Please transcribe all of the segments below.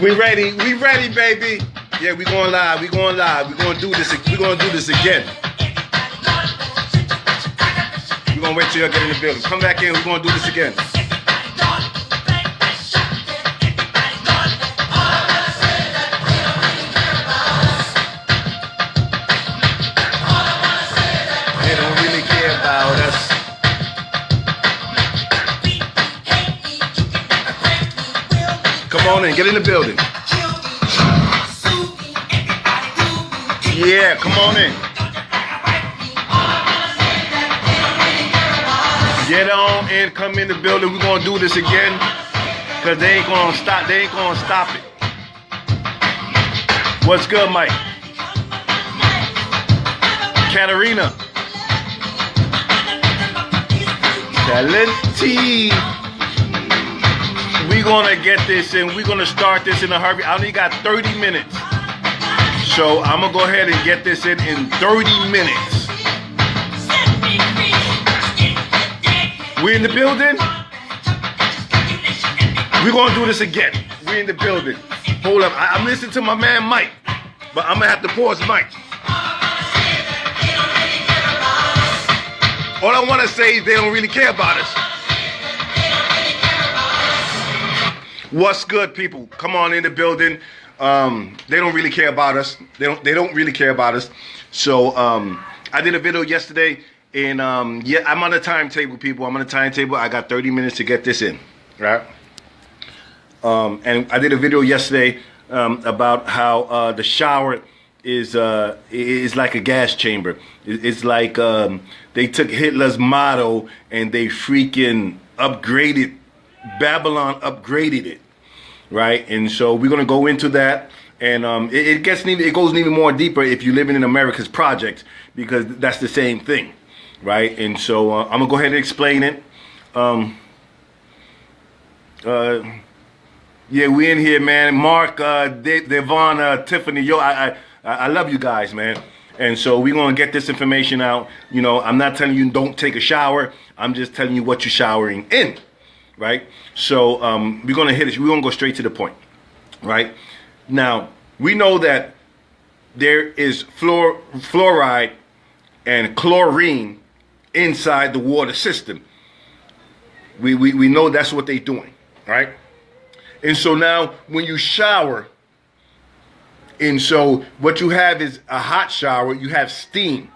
We ready, baby. Yeah, we going live. We going live. We gonna do this. We gonna do this again. We gonna wait till y'all get in the building. Come back in. We gonna do this again. They don't really care about us. Come on in. Get in the building. Yeah, come on in. Get on in, come in the building. We're gonna do this again. Cause they ain't gonna stop. They ain't gonna stop it. What's good, Mike? Katarina. Talenti. We're gonna get this in. We're gonna start this in a hurry. I only got 30 minutes. So I'm gonna go ahead and get this in 30 minutes. We in the building? We're gonna do this again. We in the building. Hold up, I'm listening to my man Mike, but I'm gonna have to pause Mike. All I wanna say is they don't really care about us. What's good, people? Come on in the building. They don't really care about us. They don't really care about us. So I did a video yesterday, and yeah, I'm on a timetable, people. I'm on a timetable. I got 30 minutes to get this in, right? And I did a video yesterday about how the shower is like a gas chamber. It's like they took Hitler's motto and they freaking upgraded Babylon, upgraded it. Right, and so we're gonna go into that, and it goes even more deeper if you're living in America's projects, because that's the same thing, right? And so I'm gonna go ahead and explain it. Yeah, we in here, man. Mark, Devon, Tiffany, yo, I love you guys, man. And so we're gonna get this information out. You know, I'm not telling you don't take a shower. I'm just telling you what you're showering in. Right, so we're gonna hit it. We're gonna go straight to the point. Right now, we know that there is fluoride and chlorine inside the water system. We know that's what they're doing, right? And so now, when you shower, and so what you have is a hot shower. You have steam,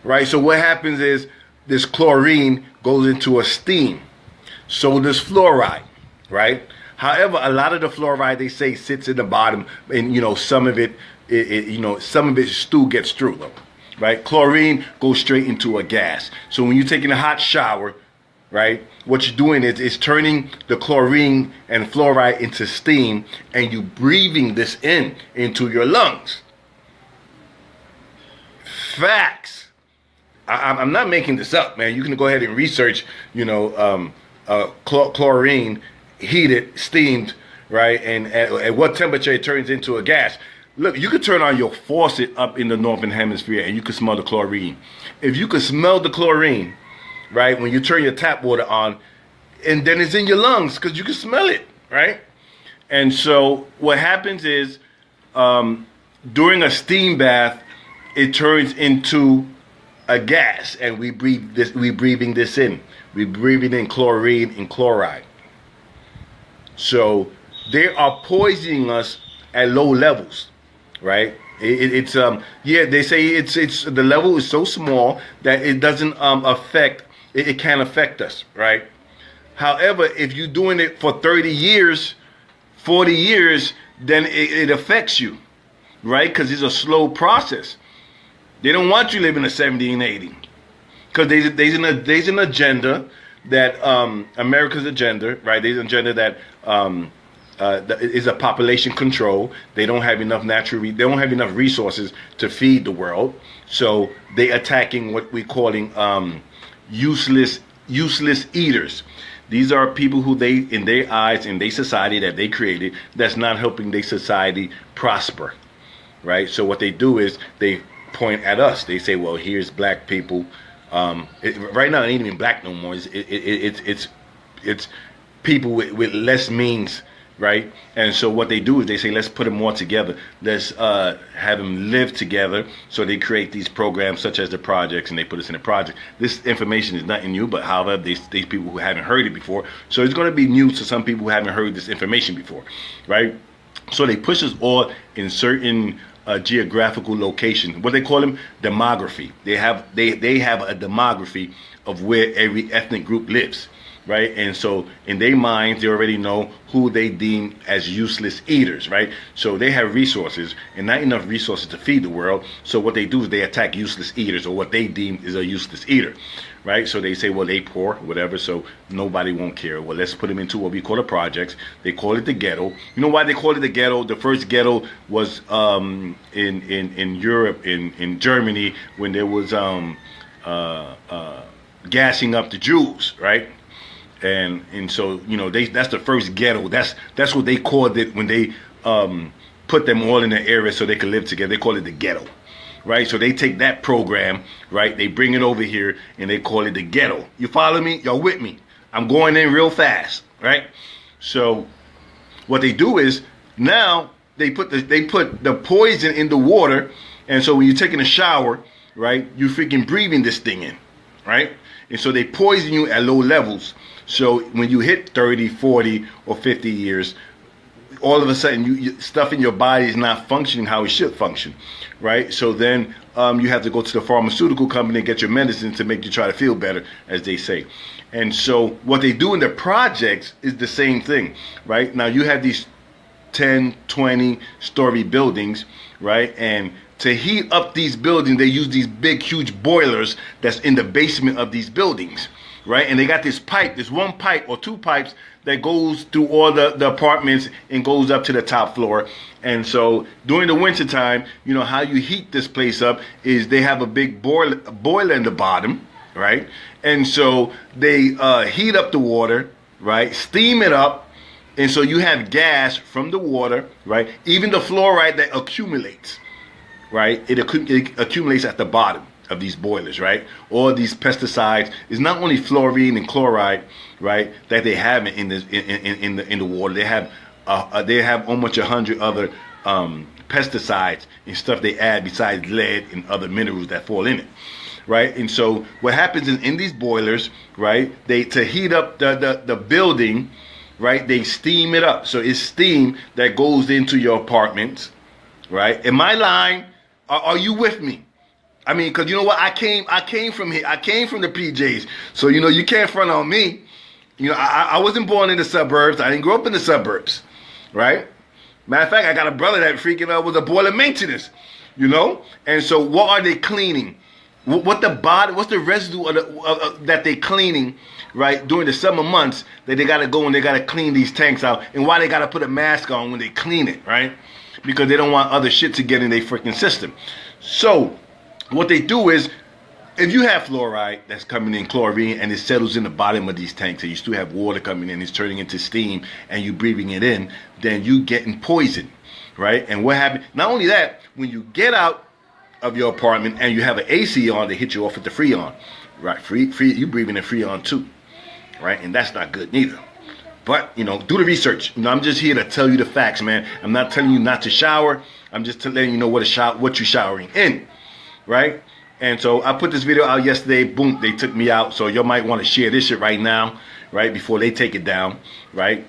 right? So what happens is this chlorine goes into a steam. So there's fluoride, right? However, a lot of the fluoride, they say, sits in the bottom, and you know, some of it still gets through, though, right? Chlorine goes straight into a gas. So when you're taking a hot shower, right, what you're doing is turning the chlorine and fluoride into steam, and you breathing this into your lungs. Facts. I'm not making this up, man. You can go ahead and research, you know, chlorine, heated, steamed, right, and at what temperature it turns into a gas. Look, you could turn on your faucet up in the northern hemisphere and you could smell the chlorine. If you could smell the chlorine, right, when you turn your tap water on, and then it's in your lungs because you can smell it, right? And so what happens is during a steam bath, it turns into a gas, and we breathe this. We breathing this in. We breathing in chlorine and chloride. So they are poisoning us at low levels, right? It's yeah, they say it's the level is so small that it doesn't affect. It can't affect us, right? However, if you're doing it for 30 years, 40 years, then it affects you, right? Because it's a slow process. They don't want you living to 70 and 80. Because there's an agenda that America's agenda, right? There's an agenda that is a population control. They don't have enough they don't have enough resources to feed the world. So they attacking what we're calling useless eaters. These are people who they, in their eyes, in their society that they created, that's not helping their society prosper, right? So what they do is they point at us. They say, well, here's black people. Right now, it ain't even black no more. It's people with less means, right? And so what they do is they say, let's put them all together. Let's have them live together. So they create these programs such as the projects, and they put us in a project. This information is nothing new, but however, these people who haven't heard it before. So it's going to be new to some people who haven't heard this information before, right? So they push us all in certain geographical location. What they call them, demography. They have a demography of where every ethnic group lives, right? And so in their minds, they already know who they deem as useless eaters, right? So they have resources and not enough resources to feed the world. So what they do is they attack useless eaters, or what they deem is a useless eater, right? So they say, well, they poor, whatever, so nobody won't care. Well, let's put them into what we call the projects. They call it the ghetto. You know why they call it the ghetto? The first ghetto was in Europe, in Germany, when there was gassing up the Jews, right? And so, you know, that's the first ghetto. That's what they called it when they put them all in the area so they could live together. They call it the ghetto, right? So they take that program, right? They bring it over here and they call it the ghetto. You follow me? Y'all with me? I'm going in real fast, right? So what they do is now they put the poison in the water, and so when you're taking a shower, right, you're freaking breathing this thing in, right? And so they poison you at low levels. So when you hit 30, 40, or 50 years, all of a sudden, stuff in your body is not functioning how it should function, right? So then you have to go to the pharmaceutical company and get your medicine to make you try to feel better, as they say. And so what they do in the projects is the same thing, right? Now you have these 10, 20-story buildings, right? And to heat up these buildings, they use these big, huge boilers that's in the basement of these buildings, right? And they got this pipe, this one pipe or two pipes that goes through all the apartments and goes up to the top floor. And so during the winter time, you know, how you heat this place up is they have a big boiler in the bottom, right? And so they heat up the water, right? Steam it up. And so you have gas from the water, right? Even the fluoride that accumulates, right? It accumulates at the bottom of these boilers, right? All these pesticides is not only fluorine and chloride, right, that they have in the water. They have almost 100 other pesticides and stuff they add besides lead and other minerals that fall in it, right? And so what happens is in these boilers, right, to heat up the building, right, they steam it up. So it's steam that goes into your apartments, right? Am I lying? Are you with me? I mean, because you know what? I came from here. I came from the PJs. So, you know, you can't front on me. You know, I wasn't born in the suburbs. I didn't grow up in the suburbs, right? Matter of fact, I got a brother that freaking was a boiler maintenance, you know? And so what are they cleaning? What's the residue that they cleaning, right, during the summer months that they got to go and they got to clean these tanks out, and why they got to put a mask on when they clean it, right? Because they don't want other shit to get in their freaking system. So what they do is, if you have fluoride that's coming in, chlorine, and it settles in the bottom of these tanks, and you still have water coming in, it's turning into steam, and you breathing it in, then you getting poisoned, right? And what happened? Not only that, when you get out of your apartment and you have an AC on, they hit you off with the Freon, right? Free, you breathing in Freon too, right? And that's not good neither. But, you know, do the research. You know, I'm just here to tell you the facts, man. I'm not telling you not to shower. I'm just letting you know what you're showering in, right? And so I put this video out yesterday. Boom, they took me out. So you might want to share this shit right now, right, before they take it down, right?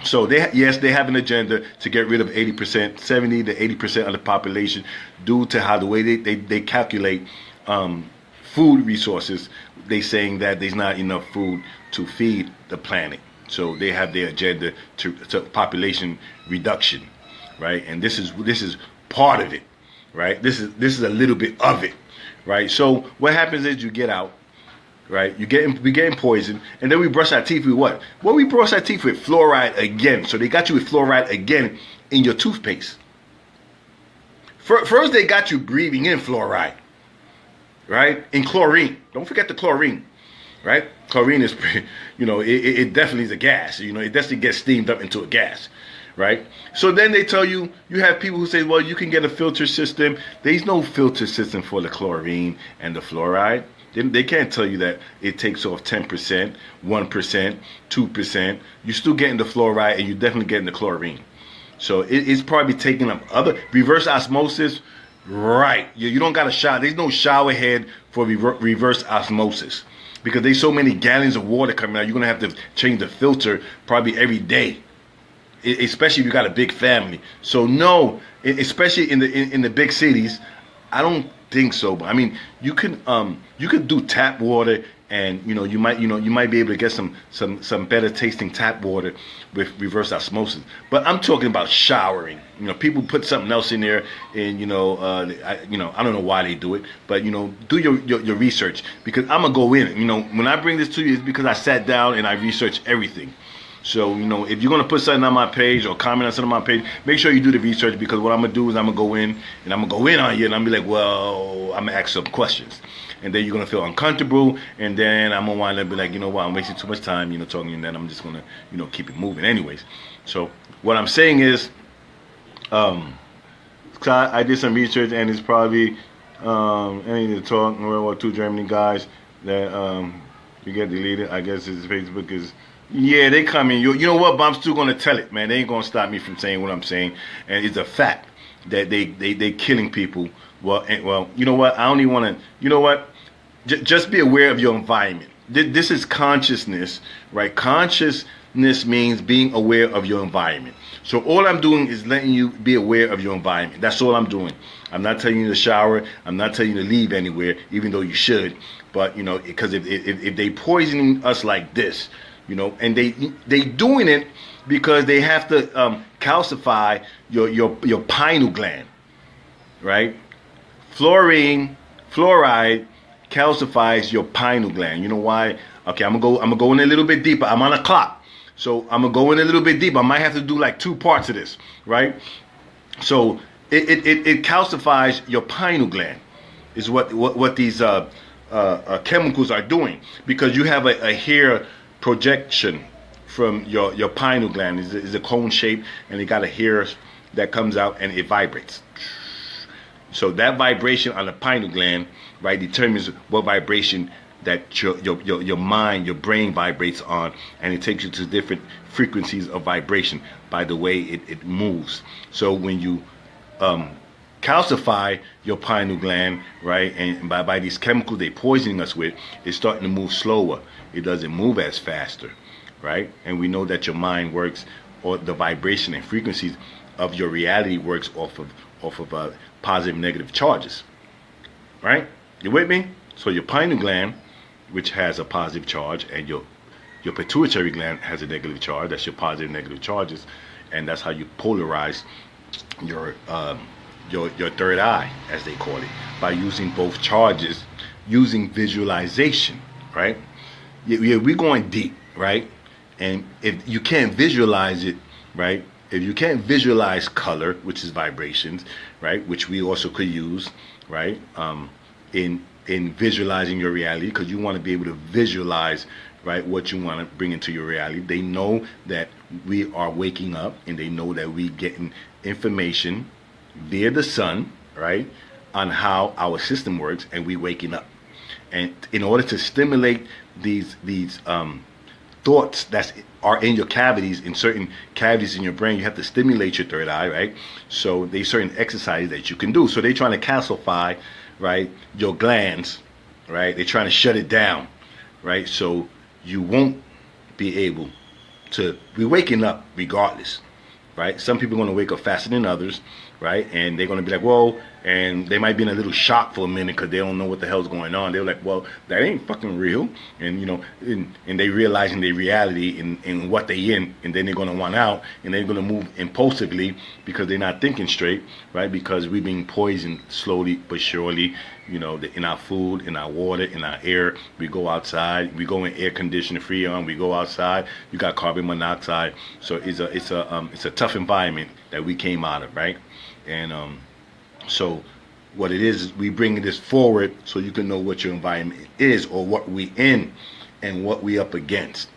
So they have an agenda to get rid of 80%, 70 to 80% of the population due to how the way they calculate food resources. They saying that there's not enough food to feed the planet. So they have their agenda to population reduction, right? And this is part of it, right? This is a little bit of it, right? So what happens is you get out, right? We getting poisoned, and then we brush our teeth with what? Well, we brush our teeth with fluoride again. So they got you with fluoride again in your toothpaste. First they got you breathing in fluoride, right? And chlorine. Don't forget the chlorine. Right? Chlorine is, you know, it definitely is a gas. You know, it definitely gets steamed up into a gas, right? So then they tell you have people who say, well, you can get a filter system. There's no filter system for the chlorine and the fluoride. They can't tell you that it takes off 10%, 1%, 2%. You're still getting the fluoride, and you're definitely getting the chlorine. So it's probably taking up other reverse osmosis. Right. You don't got a shower. There's no shower head for reverse osmosis because there's so many gallons of water coming out. You're going to have to change the filter probably every day, especially if you got a big family. So no, especially in the big cities, I don't think so. But I mean, you can do tap water, and you might be able to get some better tasting tap water with reverse osmosis. But I'm talking about showering. People put something else in there, and I don't know why they do it, but do your research, because I'm gonna go in. When I bring this to you, it's because I sat down and I researched everything. So, if you're going to put something on my page or comment on something on my page, make sure you do the research, because what I'm going to do is I'm going to go in and I'm going to go in on you, and I'm going to be like, well, I'm going to ask some questions. And then you're going to feel uncomfortable, and then I'm going to wind up be like, you know what, I'm wasting too much time, talking, and then I'm just going to, keep it moving anyways. So what I'm saying is, I did some research, and it's probably, I need to talk, World War II Germany guys that you get deleted. I guess his Facebook is, yeah, they come in. You know what? But I'm still gonna tell it, man. They ain't gonna stop me from saying what I'm saying, and it's a fact that they killing people. Well, you know what? I don't even want to. You know what? Just be aware of your environment. This is consciousness, right? Consciousness means being aware of your environment. So all I'm doing is letting you be aware of your environment. That's all I'm doing. I'm not telling you to shower. I'm not telling you to leave anywhere, even though you should. But because if they poisoning us like this. And they doing it because they have to calcify your pineal gland, right? Fluoride calcifies your pineal gland. You know why? Okay, I'm gonna go in a little bit deeper. I'm on a clock, so I'm gonna go in a little bit deeper. I might have to do like 2 parts of this, right? So it calcifies your pineal gland, is what these chemicals are doing, because you have a hair projection from your pineal gland. Is a cone shape, and it got a hair that comes out, and it vibrates. So that vibration on the pineal gland, right, determines what vibration that your mind, your brain vibrates on, and it takes you to different frequencies of vibration by the way it moves. So when you calcify your pineal gland, right, and by these chemicals they poisoning us with, it's starting to move slower. It doesn't move as faster, right? And we know that your mind works, or the vibration and frequencies of your reality works off of positive and negative charges, right? You with me? So your pineal gland, which has a positive charge, and your pituitary gland has a negative charge. That's your positive and negative charges, and that's how you polarize your third eye, as they call it, by using both charges, using visualization, right? Yeah, we're going deep, right? And if you can't visualize it, right? If you can't visualize color, which is vibrations, right? Which we also could use, right? In visualizing your reality, because you want to be able to visualize, right, what you want to bring into your reality. They know that we are waking up, and they know that we getting information via the sun, right, on how our system works, and we waking up. And in order to stimulate these thoughts that are in your cavities, in certain cavities in your brain, you have to stimulate your third eye, right? So there's certain exercises that you can do. So they're trying to calcify, right, your glands, right? They're trying to shut it down, right? So you won't be able to be waking up regardless, right? Some people are going to wake up faster than others, right? And they're going to be like, whoa, and they might be in a little shock for a minute because they don't know what the hell's going on. They're like, well, that ain't fucking real. And, and they realizing their reality in what they in, and then they're going to want out, and they're going to move impulsively because they're not thinking straight, right? Because we're being poisoned slowly but surely, in our food, in our water, in our air. We go outside, we go in air conditioning freon, we go outside, you got carbon monoxide. So it's a tough environment that we came out of, right? And so what it is we bring this forward so you can know what your environment is, or what we in and what we up against.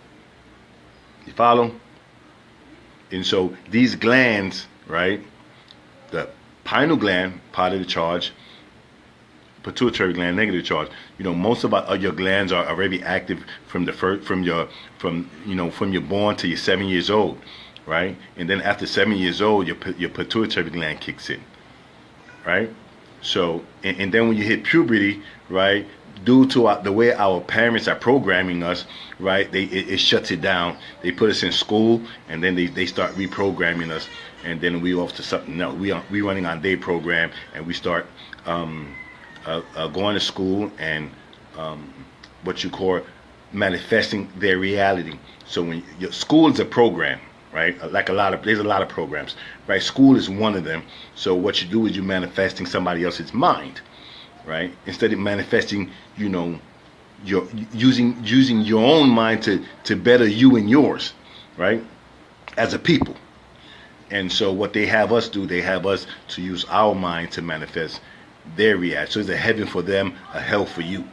You follow? And so these glands, right, the pineal gland, part of the charge, pituitary gland, negative charge. Most of your glands are already active from the first, from you're born to you're 7 years old, right? And then after 7 years old, your pituitary gland kicks in, right? So, and then when you hit puberty, right, due to the way our parents are programming us, right, it shuts it down. They put us in school, and then they start reprogramming us, and then we off to something else. We running on their program, and we start going to school and what you call manifesting their reality. So when your school is a program, right? There's a lot of programs, right? School is one of them. So what you do is you're manifesting somebody else's mind, right? Instead of manifesting, you're using your own mind to better you and yours, right? As a people. And so what they have us do, they have us to use our mind to manifest their reality. So it's a heaven for them, a hell for you,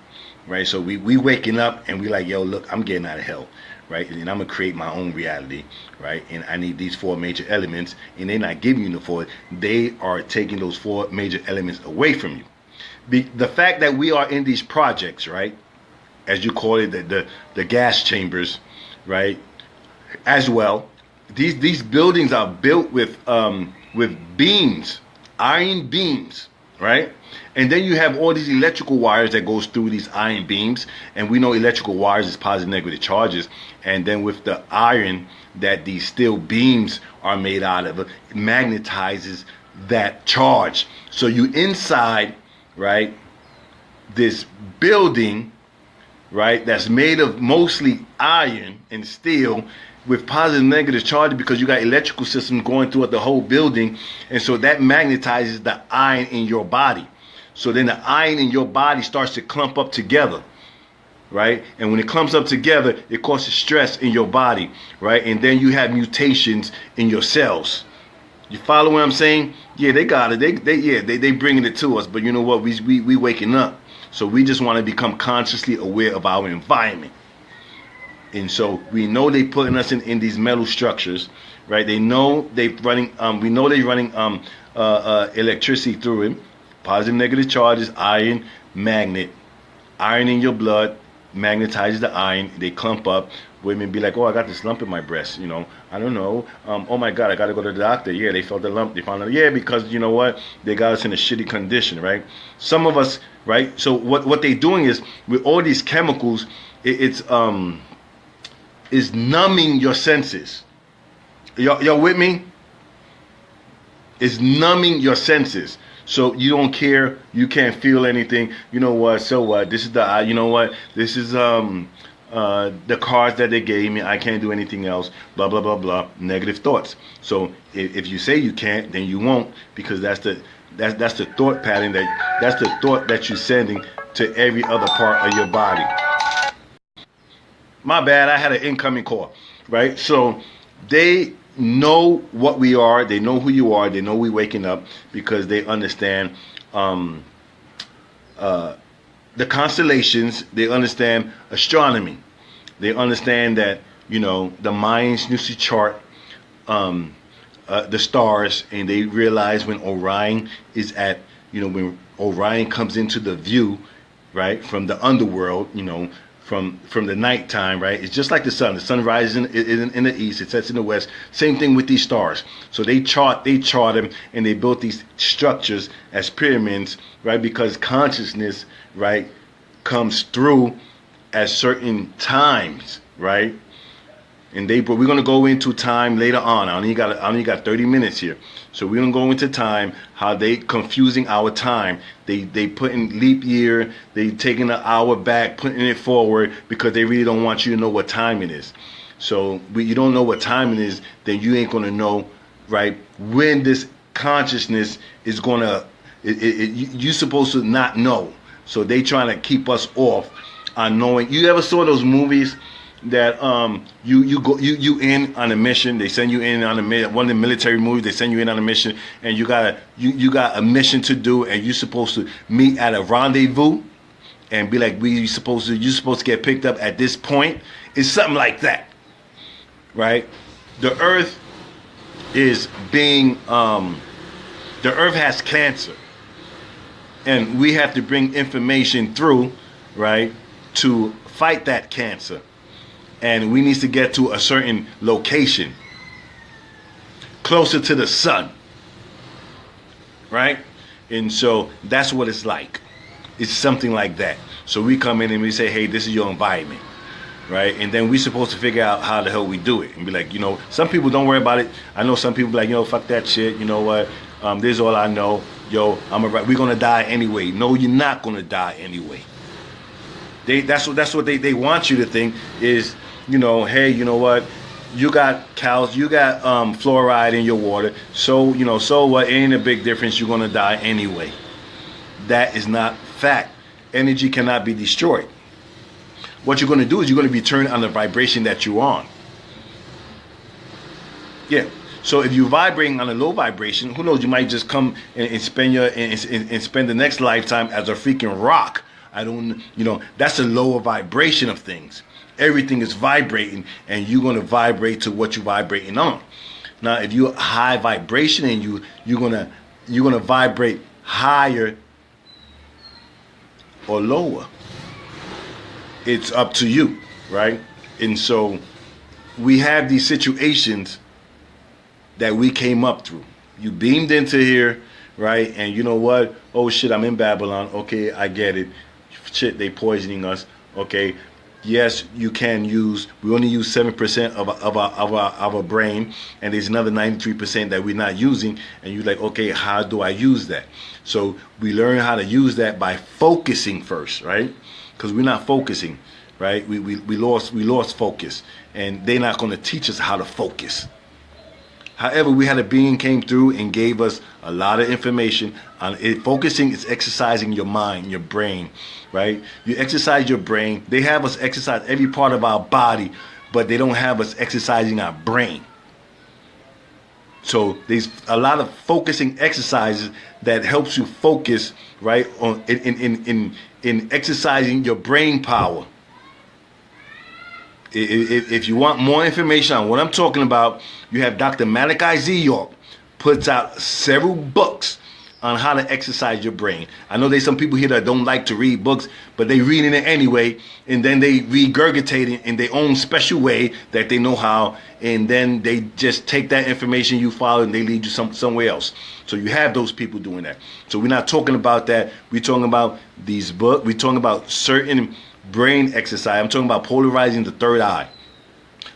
right? So we waking up and we like, yo, look, I'm getting out of hell, right? And I'm gonna create my own reality, right? And I need these 4 major elements, and they're not giving you the 4. They are taking those 4 major elements away from you. The fact that we are in these projects, right, as you call it, the gas chambers, right, as well. These buildings are built with beams, iron beams, right? And then you have all these electrical wires that goes through these iron beams, and we know electrical wires is positive, negative charges. And then with the iron that these steel beams are made out of, it magnetizes that charge. So you inside, right, this building, right, that's made of mostly iron and steel with positive and negative charge, because you got electrical systems going throughout the whole building, and so that magnetizes the iron in your body. So then the iron in your body starts to clump up together, right? And when it clumps up together, it causes stress in your body, right? And then you have mutations in your cells. You follow what I'm saying? Yeah, they got it. They bringing it to us, but you know what? We waking up, so we just want to become consciously aware of our environment. And so we know they putting us in these metal structures, right? They know they running. We know they running electricity through it. Positive, negative charges, iron, magnet. Iron in your blood magnetizes the iron. They clump up. Women be like, oh, I got this lump in my breast. I don't know. Oh my God, I got to go to the doctor. Yeah, they felt the lump. They found out. Yeah, because you know what? They got us in a shitty condition, right? Some of us, right? So what they doing is with all these chemicals, it's numbing your senses. Y'all with me? It's numbing your senses. So you don't care, you can't feel anything. You know what? So what? This is you know what? This is the cards that they gave me. I can't do anything else. Blah blah blah blah. Negative thoughts. So if you say you can't, then you won't, because that's the thought pattern that's the thought that you're sending to every other part of your body. My bad, I had an incoming call, right? So they know what we are, they know who you are, they know we waking up, because they understand the constellations, they understand astronomy, they understand that, the Mayans used to chart the stars, and they realize when Orion is at, when Orion comes into the view, right, from the underworld, from the nighttime, right? It's just like the sun. The sun rises in the east, it sets in the west. Same thing with these stars. So they chart them, and they built these structures as pyramids, right? Because consciousness, right, comes through at certain times, right? And we're gonna go into time later on. I only got 30 minutes here, so we're gonna go into time. How they confusing our time. They putting leap year. They taking an hour back, putting it forward, because they really don't want you to know what time it is. So you don't know what time it is, then you ain't gonna know, right, when this consciousness is gonna. You're supposed to not know. So they trying to keep us off on knowing. You ever saw those movies that you in on a mission? They send you in on one of the military movies. They send you in on a mission, and you got a mission to do, and you're supposed to meet at a rendezvous, and be like, you're supposed to get picked up at this point. It's something like that, right? The Earth is being the Earth has cancer. And we have to bring information through, right, to fight that cancer. And we need to get to a certain location, closer to the sun, right? And so that's what it's like. It's something like that. So we come in and we say, hey, this is your environment, right? And then we're supposed to figure out how the hell we do it. And be like, some people don't worry about it. I know some people like, fuck that shit. You know what? This is all I know. Yo, we're gonna die anyway. No, you're not gonna die anyway. That's what they want you to think is, hey, you know what? You got fluoride in your water. So, so what? Ain't a big difference. You're gonna die anyway. That is not fact. Energy cannot be destroyed. What you're gonna do is you're gonna be turned on the vibration that you're on. Yeah. So if you're vibrating on a low vibration, who knows? You might just come and spend the next lifetime as a freaking rock. That's a lower vibration of things. Everything is vibrating, and you're gonna vibrate to what you're vibrating on. Now, if you're high vibration and you're gonna vibrate higher or lower. It's up to you, right? And so we have these situations that we came up through. You beamed into here, right? And you know what? Oh shit, I'm in Babylon. Okay, I get it. Shit, they poisoning us. Okay, yes, you can use. We only use 7% of our brain, and there's another 93% that we're not using. And you're like, okay, how do I use that? So we learn how to use that by focusing first, right? Because we're not focusing, right? We lost focus, and they're not going to teach us how to focus. However, we had a being came through and gave us a lot of information on it. Focusing is exercising your mind, your brain, right? You exercise your brain. They have us exercise every part of our body, but they don't have us exercising our brain. So there's a lot of focusing exercises that helps you focus, right, on in exercising your brain power. If you want more information on what I'm talking about, you have Dr. Malachi Z. York puts out several books on how to exercise your brain. I know there's some people here that don't like to read books, but they reading it anyway, and then they regurgitate it in their own special way that they know how, and then they just take that information you follow and they lead you somewhere else. So you have those people doing that. So we're not talking about that. We're talking about these books. We're talking about certain brain exercise. I'm talking about polarizing the third eye.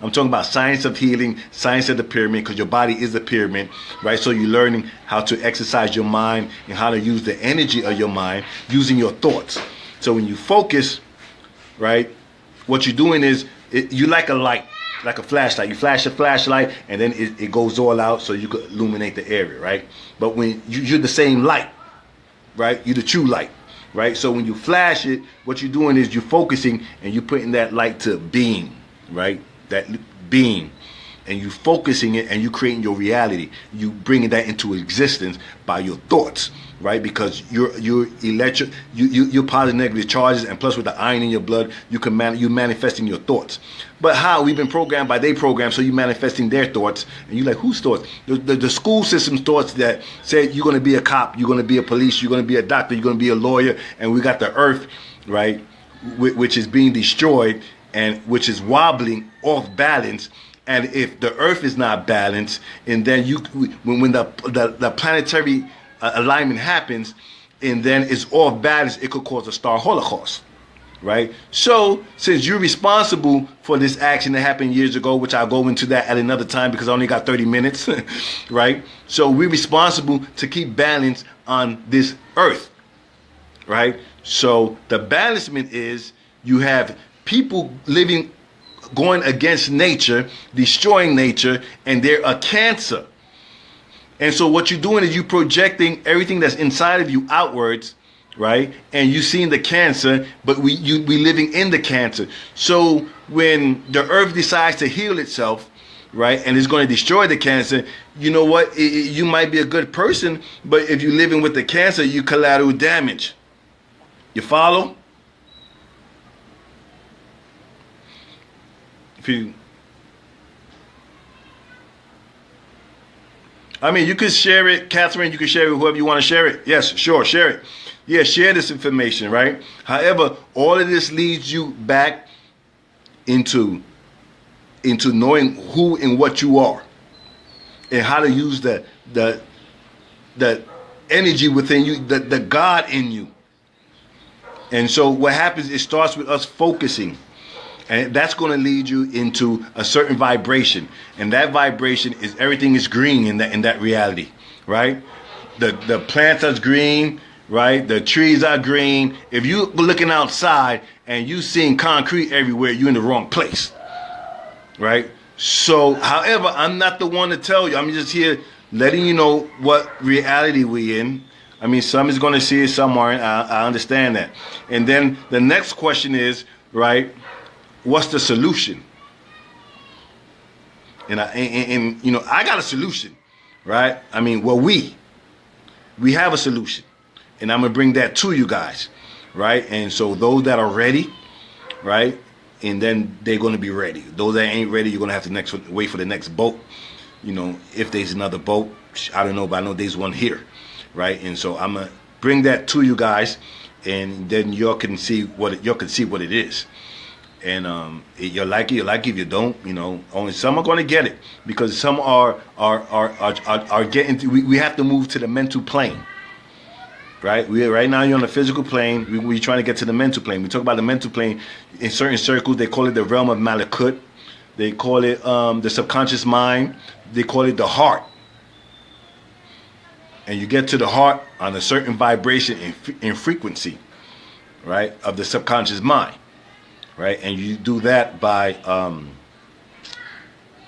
I'm talking about science of healing, science of the pyramid, because your body is a pyramid, right? So you're learning how to exercise your mind and how to use the energy of your mind using your thoughts. So when you focus, right, what you're doing is you like a light, like a flashlight. You flash a flashlight and then it goes all out so you can illuminate the area, right? But when you're the same light, right? You're the true light. Right, so when you flash it, what you're doing is you're focusing and you're putting that light to beam, right? That beam, and you focusing it and you creating your reality. You bringing that into existence by your thoughts, right? Because you're positive negative charges, and plus with the iron in your blood, you're manifesting your thoughts. But how? We've been programmed by their program, so you're manifesting their thoughts, and you're like, whose thoughts? The school system's thoughts that said you're going to be a cop, you're going to be a police, you're going to be a doctor, you're going to be a lawyer, and we got the earth, right, which is being destroyed and which is wobbling off balance. And if the earth is not balanced, and then when the planetary alignment happens, and then it's off balance, it could cause a star holocaust. Right? So, since you're responsible for this action that happened years ago, which I'll go into that at another time because I only got 30 minutes, right? So, we're responsible to keep balance on this earth, right? So, the balancement is you have people going against nature, destroying nature, and they're a cancer. And so, what you're doing is you're projecting everything that's inside of you outwards, right? And you seeing the cancer, but we living in the cancer. So when the earth decides to heal itself, right, and it's going to destroy the cancer, you know what? You might be a good person, but if you're living with the cancer, you collateral damage. You follow? You can share it, Catherine. You can share it with whoever you want to share it. Yes, sure, share it. Yeah, share this information, right? However, all of this leads you back into knowing who and what you are, and how to use the energy within you, the God in you. And so what happens, it starts with us focusing. And that's going to lead you into a certain vibration. And that vibration is everything is green in that reality, right? The plants are green, right? The trees are green. If you're looking outside and you seeing concrete everywhere, you're in the wrong place, right? So, however, I'm not the one to tell you. I'm just here letting you know what reality we in. I mean, some is going to see it, some aren't. I understand that. And then the next question is, right, what's the solution? And you know, I got a solution, right? I mean, well, we have a solution. And I'm going to bring that to you guys, right? And so those that are ready, right, and then they're going to be ready. Those that ain't ready, you're going to have to wait for the next boat. You know, if there's another boat, I don't know, but I know there's one here, right? And so I'm going to bring that to you guys, and then y'all can see what it is. And you like it, you like it. If you don't, you know, only some are going to get it, because some are getting. We have to move to the mental plane. Right, right now you're on the physical plane. We're trying to get to the mental plane. We talk about the mental plane in certain circles. They call it the realm of Malakut. They call it the subconscious mind. They call it the heart. And you get to the heart on a certain vibration and frequency, right, of the subconscious mind, right? And you do that by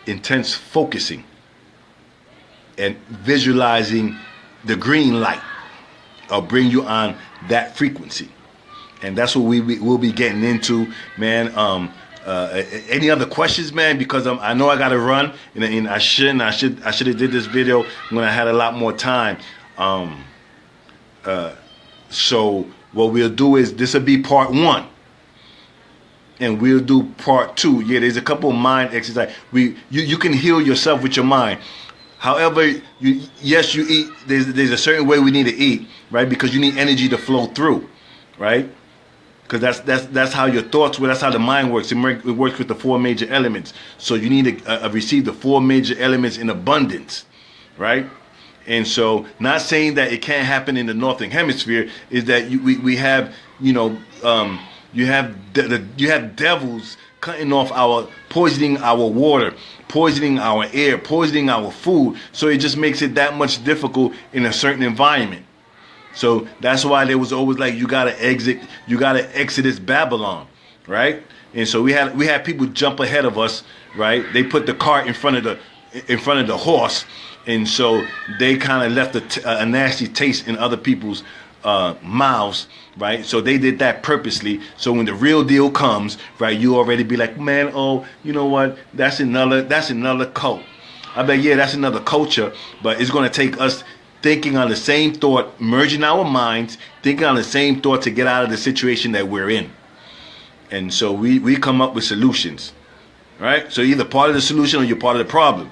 intense focusing and visualizing the green light. I'll bring you on that frequency, and that's what we'll be getting into, man. Any other questions, man? Because I know I gotta run, and I should have did this video when I had a lot more time. So what we'll do is, this will be part 1, and we'll do part 2. Yeah, there's a couple of mind exercises. You can heal yourself with your mind. However, you eat. There's a certain way we need to eat, right? Because you need energy to flow through, right? Because that's how your thoughts work. That's how the mind works. It works with the 4 major elements. So you need to receive the 4 major elements in abundance, right? And so, not saying that it can't happen in the northern hemisphere, is that we have, you know, you have devils cutting off poisoning our water, poisoning our air, poisoning our food. So it just makes it that much difficult in a certain environment. So that's why there was always like, you gotta exit this Babylon, right? And so we had people jump ahead of us, right? They put the cart in front of the horse, and so they kind of left a nasty taste in other people's mouths, right? So they did that purposely. So when the real deal comes, right, you already be like, man, oh, you know what? That's another cult. I bet, yeah, that's another culture, but it's going to take us thinking on the same thought, merging our minds, thinking on the same thought to get out of the situation that we're in. And so we come up with solutions, right? So either part of the solution or you're part of the problem.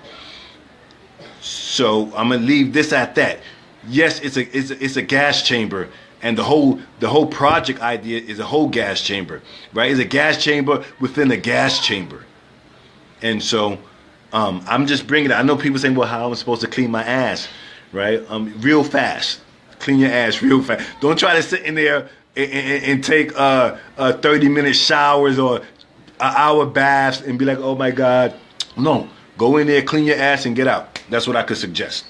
So I'm going to leave this at that. Yes, it's a gas chamber, and the whole project idea is a whole gas chamber, right? It's a gas chamber within a gas chamber. And so I'm just bringing it. I know people saying, well, how am I supposed to clean my ass, right? Real fast. Clean your ass real fast. Don't try to sit in there and take 30-minute showers or an hour baths and be like, oh my God. No, go in there, clean your ass, and get out. That's what I could suggest,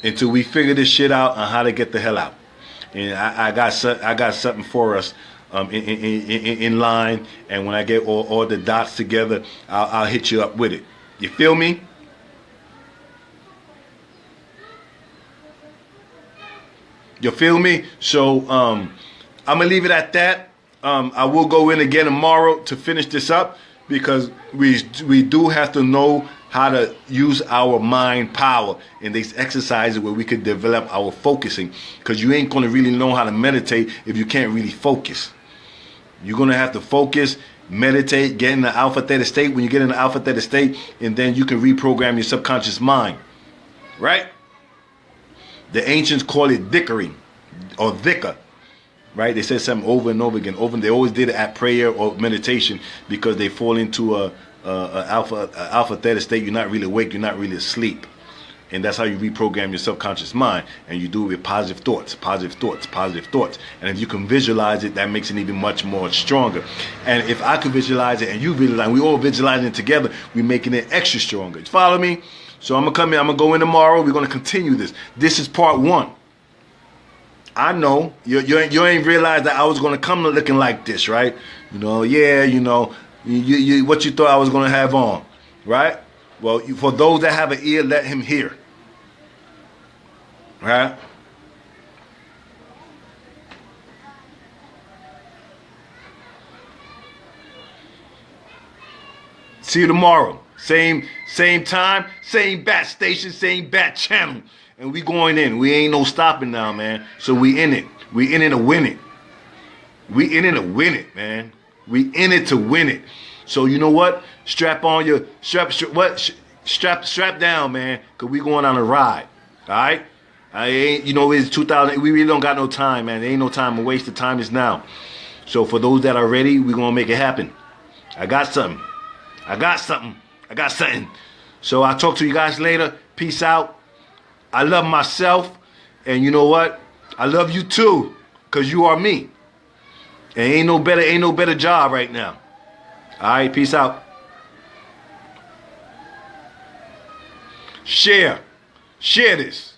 until we figure this shit out on how to get the hell out. And I got something for us in line, and when I get all the dots together, I'll hit you up with it. You feel me? You feel me? So I'm gonna leave it at that. I will go in again tomorrow to finish this up, because we do have to know how to use our mind power in these exercises where we could develop our focusing, because you ain't going to really know how to meditate if you can't really focus. You're going to have to focus, meditate, get in the alpha theta state. When you get in the alpha theta state, and then you can reprogram your subconscious mind, right? The ancients call it Dhikri or Dhika, right? They said something over and over again. They always did it at prayer or meditation because they fall into a alpha theta state. You're not really awake. You're not really asleep. And that's how you reprogram your subconscious mind. And you do it with positive thoughts, positive thoughts, positive thoughts. And if you can visualize it, that makes it even much more stronger. And if I can visualize it and you visualize, we all visualizing it together, we're making it extra stronger. You follow me? So I'm going to come in. I'm going to go in tomorrow. We're going to continue this. This is part 1. I know you ain't realized that I was going to come looking like this, right? Yeah, what you thought I was going to have on, right? Well, for those that have an ear, let him hear. Right? See you tomorrow. Same time, same bat station, same bat channel. And we going in. We ain't no stopping now, man. So we in it. We in it to win it. We in it to win it, man. We in it to win it. So you know what? Strap on your strap down, man, cause we going on a ride. All right? It's 2000. We really don't got no time, man. There ain't no time to waste. The time is now. So for those that are ready, we gonna make it happen. I got something. So I'll talk to you guys later. Peace out. I love myself, and you know what? I love you too, cause you are me. And ain't no better job right now. All right, peace out. Share this.